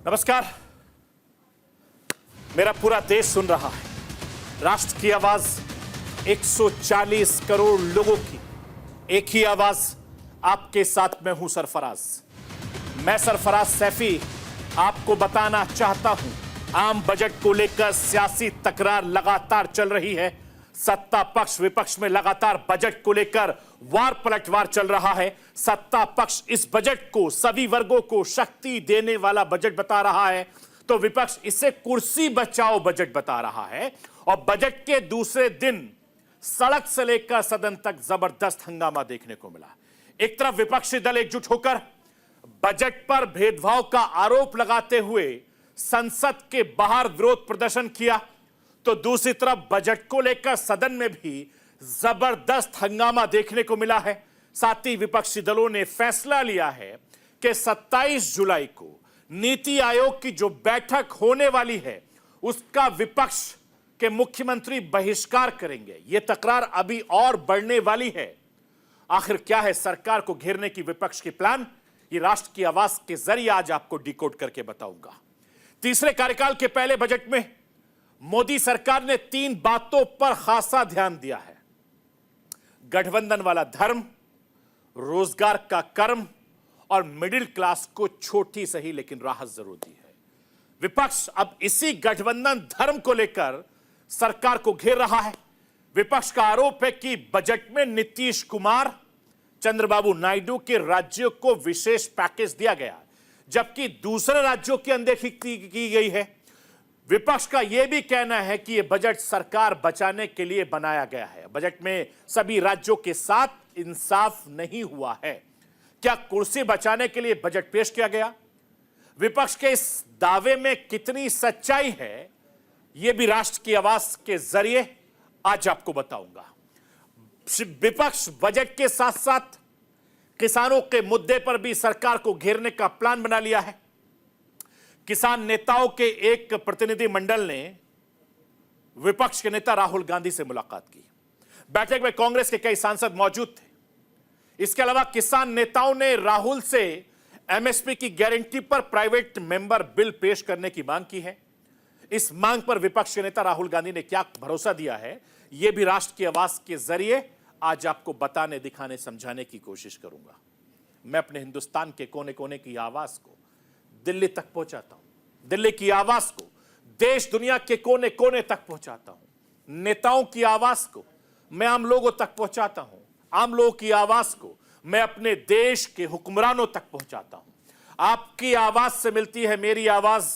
नमस्कार। मेरा पूरा देश सुन रहा है। राष्ट्र की आवाज 140 करोड़ लोगों की एक ही आवाज। आपके साथ मैं हूं सरफराज। मैं सरफराज सैफी आपको बताना चाहता हूं, आम बजट को लेकर सियासी तकरार लगातार चल रही है। सत्ता पक्ष विपक्ष में लगातार बजट को लेकर वार पलटवार चल रहा है। सत्ता पक्ष इस बजट को सभी वर्गों को शक्ति देने वाला बजट बता रहा है, तो विपक्ष इसे कुर्सी बचाओ बजट बता रहा है। और बजट के दूसरे दिन सड़क से लेकर सदन तक जबरदस्त हंगामा देखने को मिला। एक तरफ विपक्षी दल एकजुट होकर बजट पर भेदभाव का आरोप लगाते हुए संसद के बाहर विरोध प्रदर्शन किया, तो दूसरी तरफ बजट को लेकर सदन में भी जबरदस्त हंगामा देखने को मिला है। साथ ही विपक्षी दलों ने फैसला लिया है कि 27 जुलाई को नीति आयोग की जो बैठक होने वाली है उसका विपक्ष के मुख्यमंत्री बहिष्कार करेंगे। यह तकरार अभी और बढ़ने वाली है। आखिर क्या है सरकार को घेरने की विपक्ष की प्लान, ये राष्ट्र की आवाज के जरिए आज आपको डिकोड करके बताऊंगा। तीसरे कार्यकाल के पहले बजट में मोदी सरकार ने 3 बातों पर खासा ध्यान दिया है: गठबंधन वाला धर्म, रोजगार का कर्म और मिडिल क्लास को छोटी सही लेकिन राहत जरूर दी है। विपक्ष अब इसी गठबंधन धर्म को लेकर सरकार को घेर रहा है। विपक्ष का आरोप है कि बजट में नीतीश कुमार, चंद्रबाबू नायडू के राज्यों को विशेष पैकेज दिया गया, जबकि दूसरे राज्यों की अनदेखी की गई है। विपक्ष का यह भी कहना है कि यह बजट सरकार बचाने के लिए बनाया गया है। बजट में सभी राज्यों के साथ इंसाफ नहीं हुआ है। क्या कुर्सी बचाने के लिए बजट पेश किया गया? विपक्ष के इस दावे में कितनी सच्चाई है, यह भी राष्ट्र की आवाज के जरिए आज आपको बताऊंगा। विपक्ष बजट के साथ साथ किसानों के मुद्दे पर भी सरकार को घेरने का प्लान बना लिया है। किसान नेताओं के एक प्रतिनिधि मंडल ने विपक्ष के नेता राहुल गांधी से मुलाकात की। बैठक में कांग्रेस के कई सांसद मौजूद थे। इसके अलावा किसान नेताओं ने राहुल से एमएसपी की गारंटी पर प्राइवेट मेंबर बिल पेश करने की मांग की है। इस मांग पर विपक्ष के नेता राहुल गांधी ने क्या भरोसा दिया है, यह भी राष्ट्र की आवाज के जरिए आज आपको बताने, दिखाने, समझाने की कोशिश करूंगा। मैं अपने हिंदुस्तान के कोने कोने की आवाज को दिल्ली तक पहुंचाता हूं। दिल्ली की आवाज को देश दुनिया के कोने कोने तक पहुंचाता हूं। नेताओं की आवाज को मैं आम लोगों तक पहुंचाता हूं। आम लोगों की आवाज को मैं अपने देश के हुक्मरानों तक पहुंचाता हूं। आपकी आवाज से मिलती है मेरी आवाज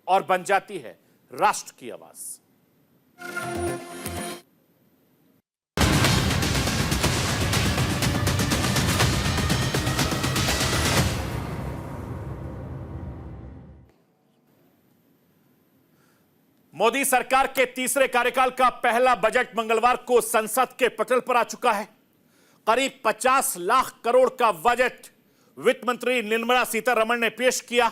और बन जाती है राष्ट्र की आवाज। मोदी सरकार के तीसरे कार्यकाल का पहला बजट मंगलवार को संसद के पटल पर आ चुका है। करीब 50 लाख करोड़ का बजट वित्त मंत्री निर्मला सीतारमण ने पेश किया।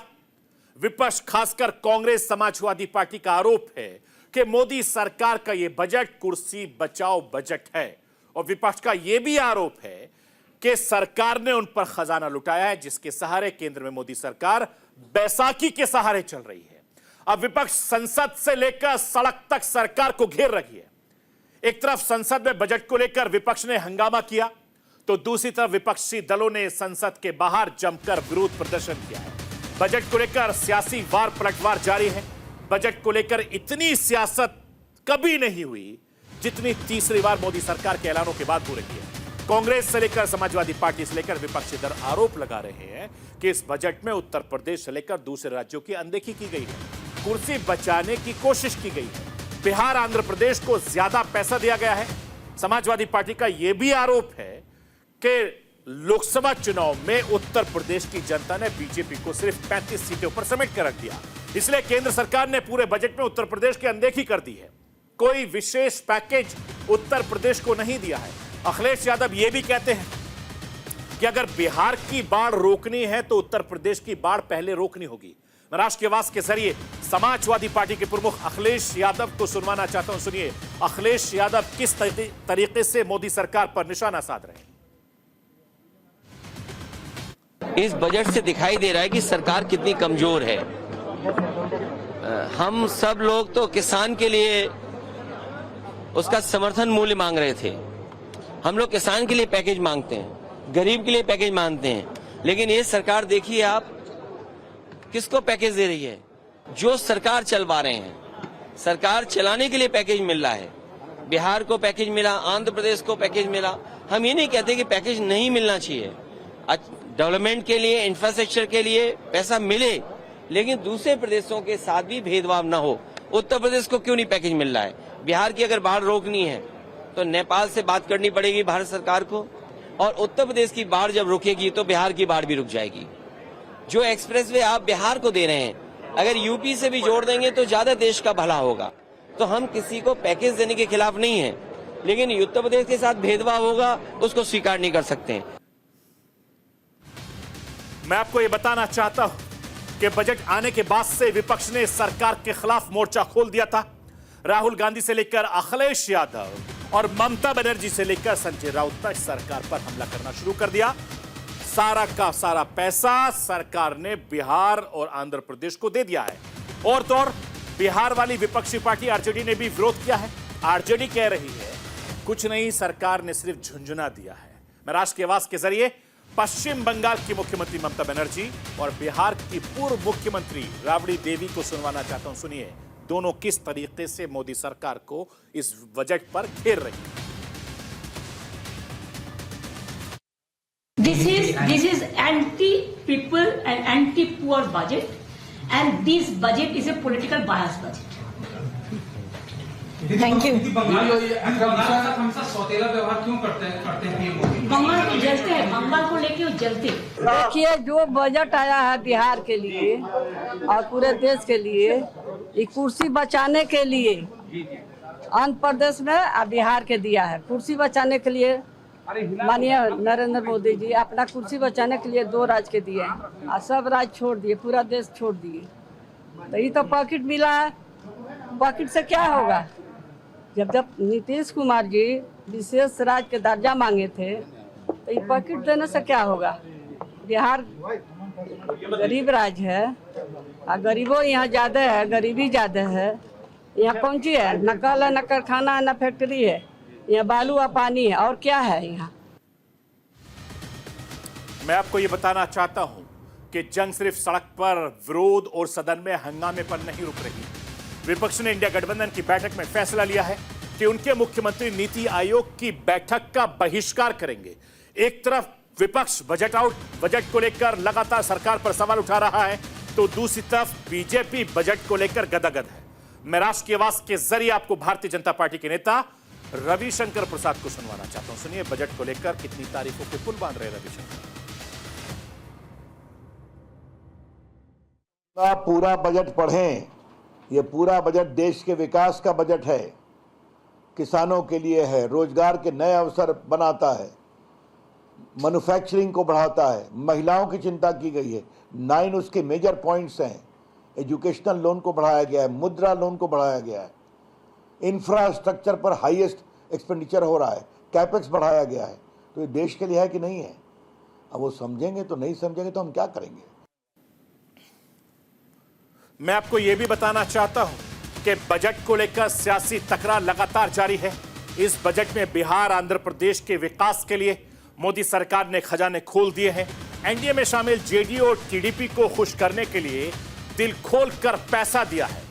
विपक्ष खासकर कांग्रेस समाजवादी पार्टी का आरोप है कि मोदी सरकार का यह बजट कुर्सी बचाओ बजट है। और विपक्ष का यह भी आरोप है कि सरकार ने उन पर खजाना लुटाया है, जिसके सहारे केंद्र में मोदी सरकार बैसाखी के सहारे चल रही है। अब विपक्ष संसद से लेकर सड़क तक सरकार को घेर रही है। एक तरफ संसद में बजट को लेकर विपक्ष ने हंगामा किया, तो दूसरी तरफ विपक्षी दलों ने संसद के बाहर जमकर विरोध प्रदर्शन किया है। बजट को लेकर सियासी वार पलटवार जारी है। बजट को लेकर इतनी सियासत कभी नहीं हुई जितनी तीसरी बार मोदी सरकार के ऐलानों के बाद हो रही है। कांग्रेस से लेकर समाजवादी पार्टी से लेकर विपक्षी दल आरोप लगा रहे हैं कि इस बजट में उत्तर प्रदेश से लेकर दूसरे राज्यों की अनदेखी की गई है। कुर्सी बचाने की कोशिश की गई है। बिहार, आंध्र प्रदेश को ज्यादा पैसा दिया गया है। समाजवादी पार्टी का यह भी आरोप है कि लोकसभा चुनाव में उत्तर प्रदेश की जनता ने बीजेपी को सिर्फ 35 सीटों पर समेट कर रख दिया, इसलिए केंद्र सरकार ने पूरे बजट में उत्तर प्रदेश की अनदेखी कर दी है। कोई विशेष पैकेज उत्तर प्रदेश को नहीं दिया है। अखिलेश यादव यह भी कहते हैं कि अगर बिहार की बाढ़ रोकनी है तो उत्तर प्रदेश की बाढ़ पहले रोकनी होगी। मैं राष्ट्र की आवाज के जरिए समाजवादी पार्टी के प्रमुख अखिलेश यादव को सुनवाना चाहता हूं। सुनिए, अखिलेश यादव किस तरीके से मोदी सरकार पर निशाना साध रहे हैं। इस बजट से दिखाई दे रहा है कि सरकार कितनी कमजोर है। हम सब लोग तो किसान के लिए उसका समर्थन मूल्य मांग रहे थे। हम लोग किसान के लिए पैकेज मांगते हैं, गरीब के लिए पैकेज मांगते हैं, लेकिन ये सरकार देखिए आप किसको पैकेज दे रही है। जो सरकार चलवा रहे हैं, सरकार चलाने के लिए पैकेज मिल रहा है। बिहार को पैकेज मिला, आंध्र प्रदेश को पैकेज मिला। हम ये नहीं कहते कि पैकेज नहीं मिलना चाहिए, डेवलपमेंट के लिए, इंफ्रास्ट्रक्चर के लिए पैसा मिले, लेकिन दूसरे प्रदेशों के साथ भी भेदभाव न हो। उत्तर प्रदेश को क्यों नहीं पैकेज मिल रहा है? बिहार की अगर बाढ़ रोकनी है तो नेपाल से बात करनी पड़ेगी भारत सरकार को, और उत्तर प्रदेश की बाढ़ जब रुकेगी तो बिहार की बाढ़ भी रुक जाएगी। जो एक्सप्रेसवे आप बिहार को दे रहे हैं, अगर यूपी से भी जोड़ देंगे तो ज्यादा देश का भला होगा। तो हम किसी को पैकेज देने के खिलाफ नहीं है, लेकिन उत्तर प्रदेश के साथ भेदभाव होगा उसको स्वीकार नहीं कर सकते। मैं आपको ये बताना चाहता हूं कि बजट आने के बाद से विपक्ष ने सरकार के खिलाफ मोर्चा खोल दिया था। राहुल गांधी से लेकर अखिलेश यादव और ममता बनर्जी से लेकर संजय राउत तक सरकार पर हमला करना शुरू कर दिया। सारा का सारा पैसा सरकार ने बिहार और आंध्र प्रदेश को दे दिया है। और तो और बिहार वाली विपक्षी पार्टी आरजेडी ने भी विरोध किया है। आरजेडी कह रही है कुछ नहीं, सरकार ने सिर्फ झुंझुना दिया है। मैं राष्ट्र की आवाज के जरिए पश्चिम बंगाल की मुख्यमंत्री ममता बनर्जी और बिहार की पूर्व मुख्यमंत्री राबड़ी देवी को सुनवाना चाहता हूं। सुनिए दोनों किस तरीके से मोदी सरकार को इस बजट पर घेर रही है। This is anti-people and anti-poor budget, and this budget is a political bias budget. Thank you. सौतेला व्यवहार क्यों करते हैं मोदी? बंगाल को जलते हैं, बंगाल को लेके वो जलते। देखिए जो बजट आया है बिहार के लिए और पूरे देश के लिए, ये कुर्सी बचाने के लिए आंध्र प्रदेश में और बिहार के दिया है। कुर्सी बचाने के लिए माननीय नरेंद्र मोदी जी अपना कुर्सी बचाने के लिए 2 राज्य के दिए हैं और सब राज्य छोड़ दिए, पूरा देश छोड़ दिए। तो ये तो पॉकेट मिला है, पॉकेट से क्या होगा? जब नीतीश कुमार जी विशेष राज्य के दर्जा मांगे थे तो ये पॉकेट देने से क्या होगा? बिहार गरीब राज्य है और गरीबों यहाँ ज़्यादा है, गरीबी ज़्यादा है। यहाँ कौन चीज़ है? न कल है, न कारखाना है, न फैक्ट्री है। यहाँ बालू और पानी है, और क्या है यहाँ? मैं आपको ये बताना चाहता हूं कि जंग सिर्फ सड़क पर विरोध और सदन में हंगामे पर नहीं रुक रही। विपक्ष ने इंडिया गठबंधन की बैठक में फैसला लिया है कि उनके मुख्यमंत्री नीति आयोग की बैठक का बहिष्कार करेंगे। एक तरफ विपक्ष बजट को लेकर लगातार सरकार पर सवाल उठा रहा है, तो दूसरी तरफ बीजेपी बजट को लेकर गदागद है। मैं राष्ट्र की आवाज के जरिए आपको भारतीय जनता पार्टी के नेता रविशंकर प्रसाद को सुनवाना चाहता हूं। सुनिए बजट को लेकर कितनी तारीफों के पुल बांध रहे रविशंकर। पूरा बजट पढ़ें। ये पूरा बजट देश के विकास का बजट है, किसानों के लिए है, रोजगार के नए अवसर बनाता है, मैन्युफैक्चरिंग को बढ़ाता है, महिलाओं की चिंता की गई है। 9 उसके मेजर पॉइंट्स हैं। एजुकेशनल लोन को बढ़ाया गया है, मुद्रा लोन को बढ़ाया गया है, इंफ्रास्ट्रक्चर पर हाईएस्ट एक्सपेंडिचर हो रहा है, कैपेक्स बढ़ाया गया है। तो ये देश के लिए है कि नहीं है? अब वो समझेंगे तो, नहीं समझेंगे तो हम क्या करेंगे? मैं आपको यह भी बताना चाहता हूं कि बजट को लेकर सियासी तकरार लगातार जारी है। इस बजट में बिहार, आंध्र प्रदेश के विकास के लिए मोदी सरकार ने खजाने खोल दिए हैं। एनडीए में शामिल जेडीयू और टीडीपी को खुश करने के लिए दिल खोलकर पैसा दिया है।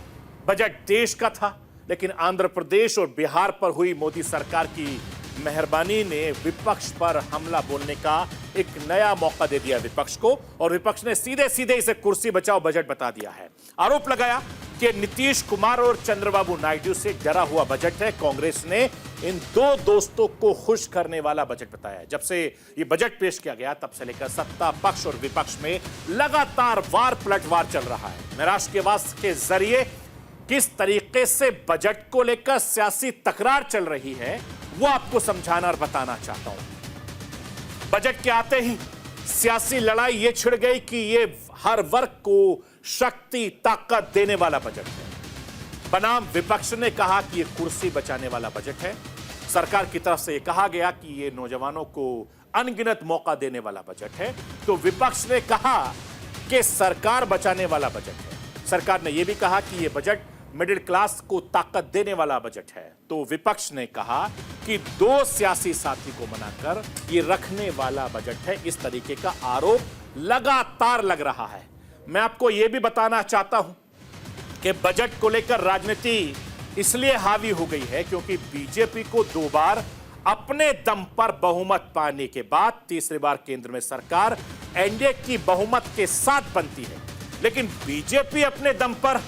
बजट देश का था, लेकिन आंध्र प्रदेश और बिहार पर हुई मोदी सरकार की मेहरबानी ने विपक्ष पर हमला बोलने का एक नया मौका दे दिया विपक्ष को, और विपक्ष ने सीधे सीधे इसे कुर्सी बचाओ बजट बता दिया है। आरोप लगाया कि नीतीश कुमार और चंद्रबाबू नायडू से डरा हुआ बजट है। कांग्रेस ने इन 2 दोस्तों को खुश करने वाला बजट बताया। जब से ये बजट पेश किया गया तब से लेकर सत्ता पक्ष और विपक्ष में लगातार वार पलटवार चल रहा है। मैं राष्ट्र की आवाज के जरिए किस तरीके से बजट को लेकर सियासी तकरार चल रही है वो आपको समझाना और बताना चाहता हूं। बजट के आते ही सियासी लड़ाई ये छिड़ गई कि ये हर वर्ग को शक्ति ताकत देने वाला बजट है। बनाम विपक्ष ने कहा कि ये कुर्सी बचाने वाला बजट है। सरकार की तरफ से ये कहा गया कि ये नौजवानों को अनगिनत मौका देने वाला बजट है। तो विपक्ष ने कहा कि सरकार बचाने वाला बजट है। सरकार ने यह भी कहा कि यह बजट मिडिल क्लास को ताकत देने वाला बजट है। तो विपक्ष ने कहा कि दो सियासी साथी को मनाकर यह रखने वाला बजट है। इस तरीके का आरोप लगातार लग रहा है। मैं आपको यह भी बताना चाहता हूं कि बजट को लेकर राजनीति इसलिए हावी हो गई है क्योंकि बीजेपी को 2 बार अपने दम पर बहुमत पाने के बाद तीसरी बार केंद्र में सरकार एनडीए की बहुमत के साथ बनती है, लेकिन बीजेपी अपने दम पर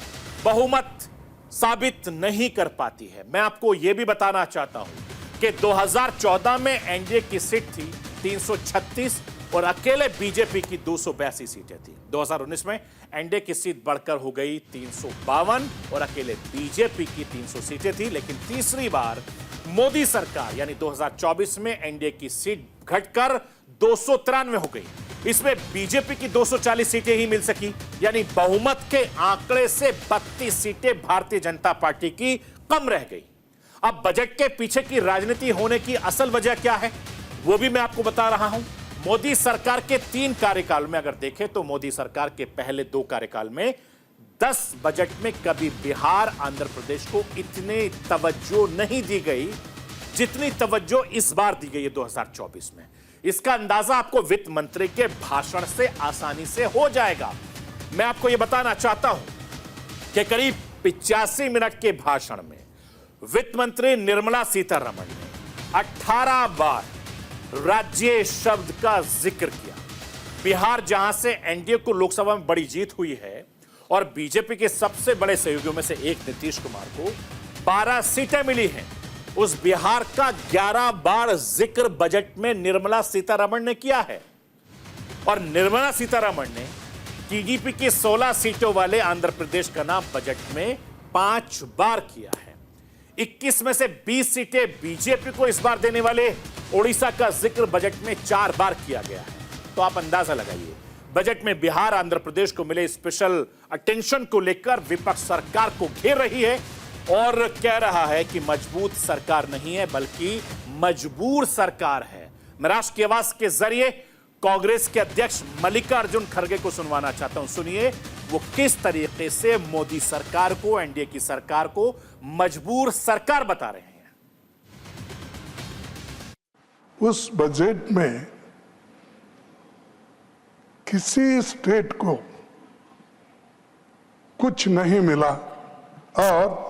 बहुमत साबित नहीं कर पाती है। मैं आपको यह भी बताना चाहता हूं कि 2014 में एनडीए की सीट थी 336 और अकेले बीजेपी की 282 सीटें थी। 2019 में एनडीए की सीट बढ़कर हो गई 352 और अकेले बीजेपी की 300 सीटें थी। लेकिन तीसरी बार मोदी सरकार यानी 2024 में एनडीए की सीट घटकर 293 हो गई। इसमें बीजेपी की 240 सीटें ही मिल सकी, यानी बहुमत के आंकड़े से 32 सीटें भारतीय जनता पार्टी की कम रह गई। अब बजट के पीछे की राजनीति होने की असल वजह क्या है वो भी मैं आपको बता रहा हूं। मोदी सरकार के 3 कार्यकाल में अगर देखें तो मोदी सरकार के पहले 2 कार्यकाल में 10 बजट में कभी बिहार आंध्र प्रदेश को इतनी तवज्जो नहीं दी गई जितनी तवज्जो इस बार दी गई है 2024 में। इसका अंदाजा आपको वित्त मंत्री के भाषण से आसानी से हो जाएगा। मैं आपको यह बताना चाहता हूं कि करीब 85 मिनट के भाषण में वित्त मंत्री निर्मला सीतारमण ने 18 बार राज्य शब्द का जिक्र किया। बिहार जहां से एनडीए को लोकसभा में बड़ी जीत हुई है और बीजेपी के सबसे बड़े सहयोगियों में से एक नीतीश कुमार को 12 सीटें मिली हैं, उस बिहार का 11 बार जिक्र बजट में निर्मला सीतारमण ने किया है। और निर्मला सीतारमण ने टीडीपी की 16 सीटों वाले आंध्र प्रदेश का नाम बजट में 5 बार किया है। 21 में से 20 सीटें बीजेपी को इस बार देने वाले ओडिशा का जिक्र बजट में 4 बार किया गया है। तो आप अंदाजा लगाइए, बजट में बिहार आंध्र प्रदेश को मिले स्पेशल अटेंशन को लेकर विपक्ष सरकार को घेर रही है और कह रहा है कि मजबूत सरकार नहीं है बल्कि मजबूर सरकार है। मैं राष्ट्र की आवाज के जरिए कांग्रेस के अध्यक्ष मल्लिकार्जुन खड़गे को सुनवाना चाहता हूं। सुनिए वो किस तरीके से मोदी सरकार को, एनडीए की सरकार को मजबूर सरकार बता रहे हैं। उस बजट में किसी स्टेट को कुछ नहीं मिला और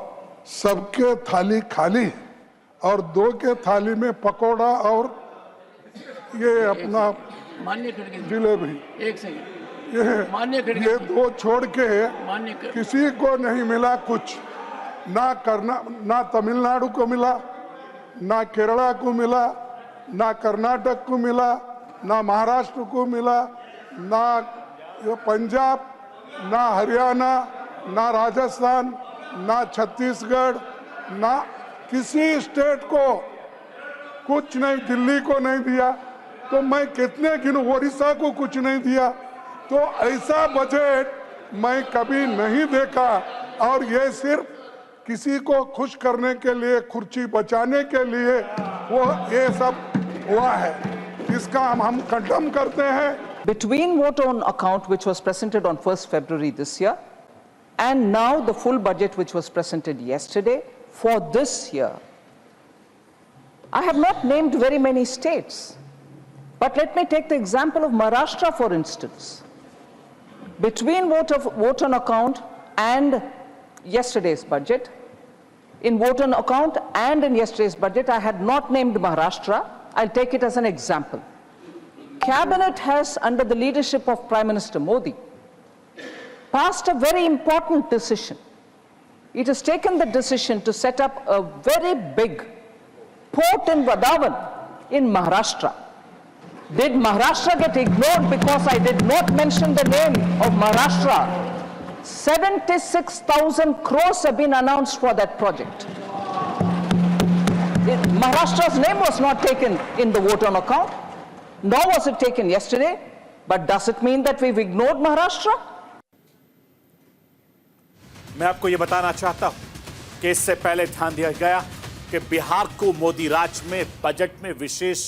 सबके थाली खाली और 2 के थाली में पकोड़ा और ये अपना जिलेबी, एक सेकंड, ये 2 छोड़ के किसी को नहीं मिला कुछ। ना तमिलनाडु को मिला, ना केरला को मिला, ना कर्नाटक को मिला, ना महाराष्ट्र को मिला, ना पंजाब, ना हरियाणा, ना राजस्थान, ना छत्तीसगढ़, ना किसी स्टेट को कुछ नहीं, दिल्ली को नहीं दिया। तो मैं कितने गिनूं, ओडिशा को कुछ नहीं दिया। तो ऐसा बजट मैं कभी नहीं देखा और ये सिर्फ किसी को खुश करने के लिए, कुर्सी बचाने के लिए वो ये सब हुआ है। इसका हम कंडम करते हैं। Between vote on account which was presented on 1st February this year and now the full budget which was presented yesterday for this year, I have not named very many states, but let me take the example of Maharashtra for instance. Between vote on account and yesterday's budget, in vote on account and in yesterday's budget, I had not named Maharashtra. I'll take it as an example. Cabinet has, under the leadership of Prime Minister Modi, passed a very important decision. It has taken the decision to set up a very big port in Vadavan in Maharashtra. Did Maharashtra get ignored because I did not mention the name of Maharashtra? 76,000 crores have been announced for that project. Maharashtra's name was not taken in the vote on account, nor was it taken yesterday. But does it mean that we've ignored Maharashtra? मैं आपको यह बताना चाहता हूं कि इससे पहले ध्यान दिया गया कि बिहार को मोदी राज में बजट में विशेष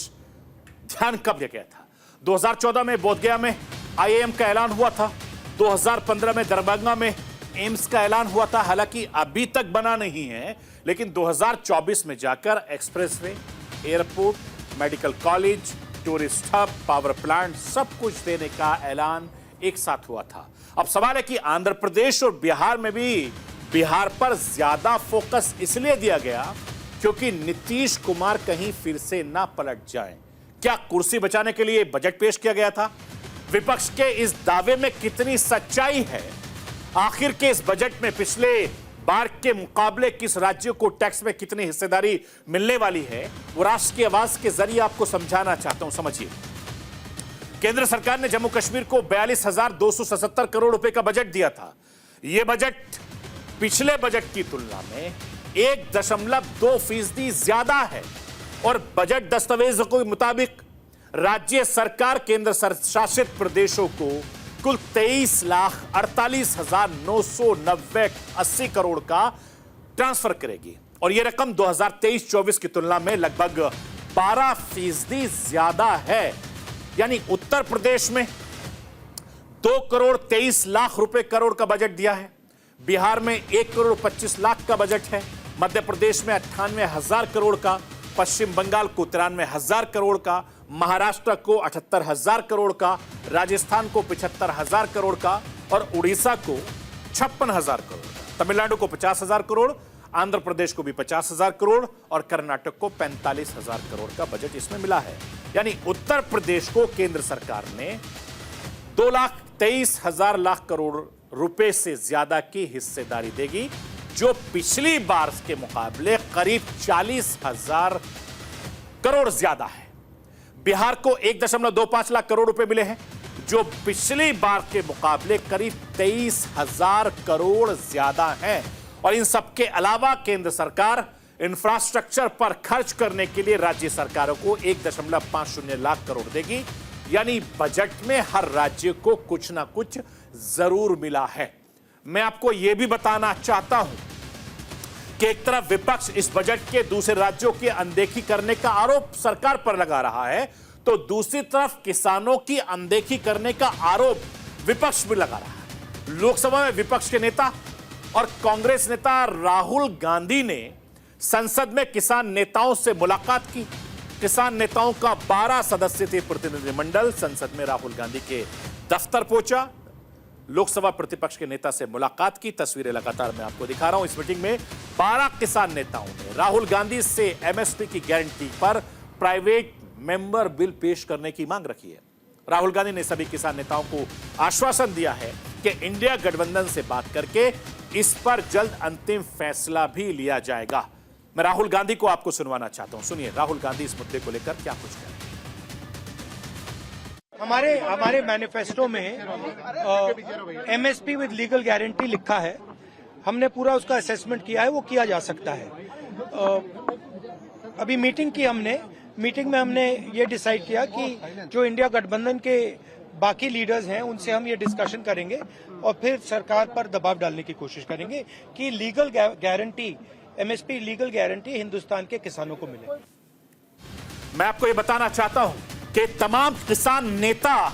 ध्यान कब दिया गया था। 2014 में बोधगया में आईआईएम का ऐलान हुआ था, 2015 में दरभंगा में एम्स का ऐलान हुआ था, हालांकि अभी तक बना नहीं है, लेकिन 2024 में जाकर expressway, airport, medical college, tourist hub, power plant सब कुछ देने का ऐलान एक साथ हुआ था। अब सवाल है कि आंध्र प्रदेश और बिहार में भी बिहार पर ज्यादा फोकस इसलिए दिया गया क्योंकि नीतीश कुमार कहीं फिर से ना पलट जाएं। क्या कुर्सी बचाने के लिए बजट पेश किया गया था? विपक्ष के इस दावे में कितनी सच्चाई है? आखिर के इस बजट में पिछले बार के मुकाबले किस राज्य को टैक्स में कितनी हिस्सेदारी मिलने वाली है, वो राष्ट्र की आवाज के जरिए आपको समझाना चाहता हूं। समझिए, केंद्र सरकार ने जम्मू कश्मीर को 42,277 करोड़ रुपए का बजट दिया था। यह बजट पिछले बजट की तुलना में 1.2% ज्यादा है और बजट दस्तावेजों के मुताबिक राज्य सरकार केंद्र शासित प्रदेशों को कुल 23,48,990 करोड़ का ट्रांसफर करेगी और यह रकम 2023-24 की तुलना में लगभग 12% ज्यादा है। यानी उत्तर प्रदेश में 2,23,00,000 करोड़ का बजट दिया है, बिहार में 1,25,00,000 का बजट है, मध्य प्रदेश में 98,000 करोड़ का, पश्चिम बंगाल को 93,000 करोड़ का, महाराष्ट्र को 78,000 करोड़ का, राजस्थान को 75,000 करोड़ का और उड़ीसा को 56,000 करोड़ का, तमिलनाडु को 50,000 करोड़, आंध्र प्रदेश को भी 50,000 करोड़ और कर्नाटक को 45,000 करोड़ का बजट इसमें मिला है। यानी उत्तर प्रदेश को केंद्र सरकार ने 2,23,000 करोड़ रुपए से ज्यादा की हिस्सेदारी देगी, जो पिछली बार के मुकाबले करीब 40,000 करोड़ ज्यादा है। बिहार को 1.25 लाख करोड़ रुपए मिले हैं, जो पिछली बार के मुकाबले करीब 23,000 करोड़ ज्यादा हैं। और इन सबके अलावा केंद्र सरकार इंफ्रास्ट्रक्चर पर खर्च करने के लिए राज्य सरकारों को 1.50 लाख करोड़ देगी। यानी बजट में हर राज्य को कुछ ना कुछ जरूर मिला है। मैं आपको यह भी बताना चाहता हूं कि एक तरफ विपक्ष इस बजट के दूसरे राज्यों की अनदेखी करने का आरोप सरकार पर लगा रहा है, तो दूसरी तरफ किसानों की अनदेखी करने का आरोप विपक्ष भी लगा रहा है। लोकसभा में विपक्ष के नेता और कांग्रेस नेता राहुल गांधी ने संसद में किसान नेताओं से मुलाकात की। किसान नेताओं का 12 सदस्यीय प्रतिनिधिमंडल संसद में राहुल गांधी के दफ्तर पहुंचा। लोकसभा प्रतिपक्ष के नेता से मुलाकात की तस्वीरें लगातार मैं आपको दिखा रहा हूं। इस मीटिंग में 12 किसान नेताओं ने राहुल गांधी से एमएसपी की गारंटी पर प्राइवेट मेंबर बिल पेश करने की मांग रखी है। राहुल गांधी ने सभी किसान नेताओं को आश्वासन दिया है कि इंडिया गठबंधन से बात करके इस पर जल्द अंतिम फैसला भी लिया जाएगा। मैं राहुल गांधी को आपको सुनवाना चाहता हूं। सुनिए राहुल गांधी इस मुद्दे को लेकर क्या कुछ कह रहे हैं। हमारे मैनिफेस्टो में एमएसपी विद लीगल गारंटी लिखा है। हमने पूरा उसका असेसमेंट किया है, वो किया जा सकता है। अभी मीटिंग में हमने ये डिसाइड किया कि जो इंडिया गठबंधन के बाकी लीडर्स हैं उनसे हम ये डिस्कशन करेंगे और फिर सरकार पर दबाव डालने की कोशिश करेंगे कि legal guarantee, MSP legal guarantee Hindustan के किसानों को मिले। मैं आपको ये बताना चाहता हूं कि तमाम किसान नेता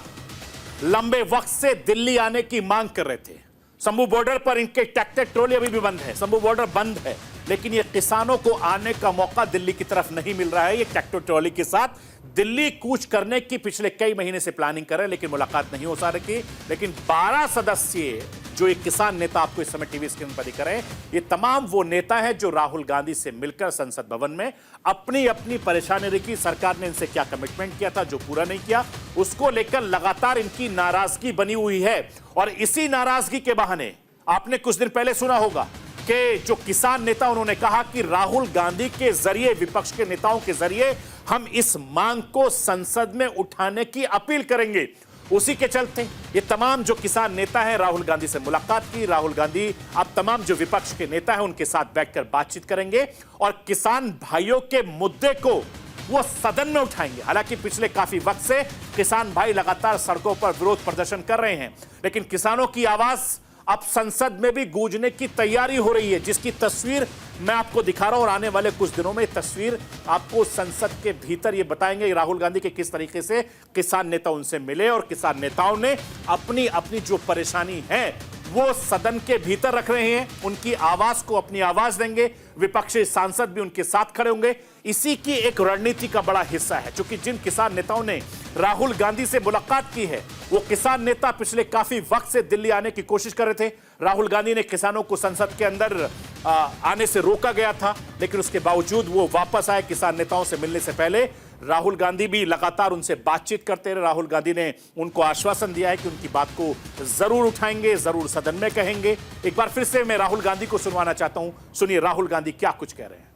लंबे वक्त से दिल्ली आने की मांग कर रहे थे। शंभू बॉर्डर पर इनके ट्रैक्टर ट्रॉली अभी भी बंद है, शंभू बॉर्डर बंद है, लेकिन ये किसानों को आने का मौका दिल्ली की तरफ नहीं मिल रहा है। ये ट्रैक्टर ट्रॉली के साथ दिल्ली कूच करने की पिछले कई महीने से प्लानिंग कर रहे हैं, लेकिन मुलाकात नहीं हो सा रही। लेकिन 12 सदस्यीय जो एक किसान नेता आपको इस समय टीवी स्क्रीन पर दिख रहे हैं, ये तमाम वो नेता हैं जो राहुल गांधी से मिलकर संसद भवन में अपनी अपनी परेशानी रखी। सरकार ने इनसे क्या कमिटमेंट किया था जो पूरा नहीं किया, उसको लेकर लगातार इनकी नाराजगी बनी हुई है। और इसी नाराजगी के बहाने आपने कुछ दिन पहले सुना होगा कि जो किसान नेता उन्होंने कहा कि राहुल गांधी के जरिए, विपक्ष के नेताओं के जरिए हम इस मांग को संसद में उठाने की अपील करेंगे। उसी के चलते ये तमाम जो किसान नेता हैं राहुल गांधी से मुलाकात की। राहुल गांधी अब तमाम जो विपक्ष के नेता हैं उनके साथ बैठकर बातचीत करेंगे और किसान भाइयों के मुद्दे को वो सदन में उठाएंगे। हालांकि पिछले काफी वक्त से किसान भाई लगातार सड़कों पर विरोध प्रदर्शन कर रहे हैं, लेकिन किसानों की आवाज अब संसद में भी गूंजने की तैयारी हो रही है, जिसकी तस्वीर मैं आपको दिखा रहा हूं। और आने वाले कुछ दिनों में तस्वीर आपको संसद के भीतर ये बताएंगे राहुल गांधी के किस तरीके से किसान नेता उनसे मिले और किसान नेताओं ने अपनी अपनी जो परेशानी है वो सदन के भीतर रख रहे हैं, उनकी आवाज को अपनी आवाज देंगे, विपक्षी सांसद भी उनके साथ खड़े होंगे। इसी की एक रणनीति का बड़ा हिस्सा है, क्योंकि जिन किसान नेताओं ने राहुल गांधी से मुलाकात की है, वो किसान नेता पिछले काफी वक्त से दिल्ली आने की कोशिश कर रहे थे। राहुल गांधी ने किसानों को संसद के अंदर आने से रोका गया था, लेकिन उसके बावजूद वो वापस आए किसान नेताओं से मिलने से पहले। राहुल गांधी भी लगातार उनसे बातचीत करते रहे। राहुल गांधी ने उनको आश्वासन दिया है कि उनकी बात को जरूर उठाएंगे, जरूर सदन में कहेंगे। एक बार फिर से मैं राहुल गांधी को सुनवाना चाहता हूं, सुनिए राहुल गांधी क्या कुछ कह रहे हैं।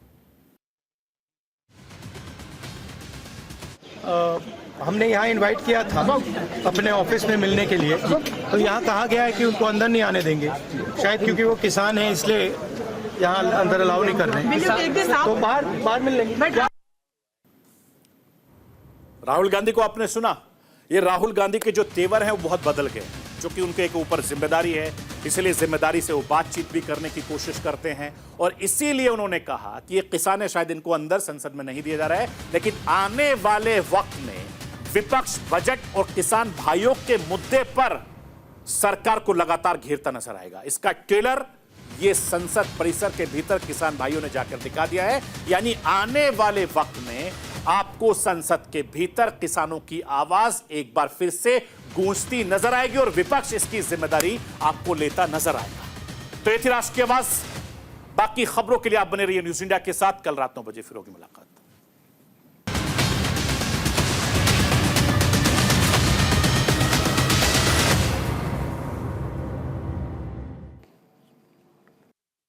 हमने यहाँ इनवाइट किया था अपने ऑफिस में मिलने के लिए, तो यहाँ कहा गया है कि उनको अंदर नहीं आने देंगे, शायद क्योंकि वो किसान हैं इसलिए यहाँ अंदर अलाउ नहीं कर रहे हैं, तो बाहर मिल लेंगे। राहुल गांधी को आपने सुना, ये राहुल गांधी के जो तेवर हैं वो बहुत बदल गए, क्योंकि उनके एक ऊपर जिम्मेदारी है, इसलिए जिम्मेदारी से वो बातचीत भी करने की कोशिश करते हैं। और इसीलिए उन्होंने कहा कि ये किसान है, शायद इनको अंदर संसद में नहीं दिया जा रहा है, लेकिन आने वाले वक्त में विपक्ष बजट और किसान भाइयों के मुद्दे पर सरकार को लगातार घेरता नजर आएगा। इसका ट्रेलर ये संसद परिसर के भीतर किसान भाइयों ने जाकर दिखा दिया है। यानी आने वाले वक्त में आपको संसद के भीतर किसानों की आवाज एक बार फिर से गूंजती नजर आएगी और विपक्ष इसकी जिम्मेदारी आपको लेता नजर आएगा। तो ये थी राष्ट्र की आवाज। बाकी खबरों के लिए आप बने रहिए न्यूज इंडिया के साथ। कल रात 9 बजे फिर होगी मुलाकात।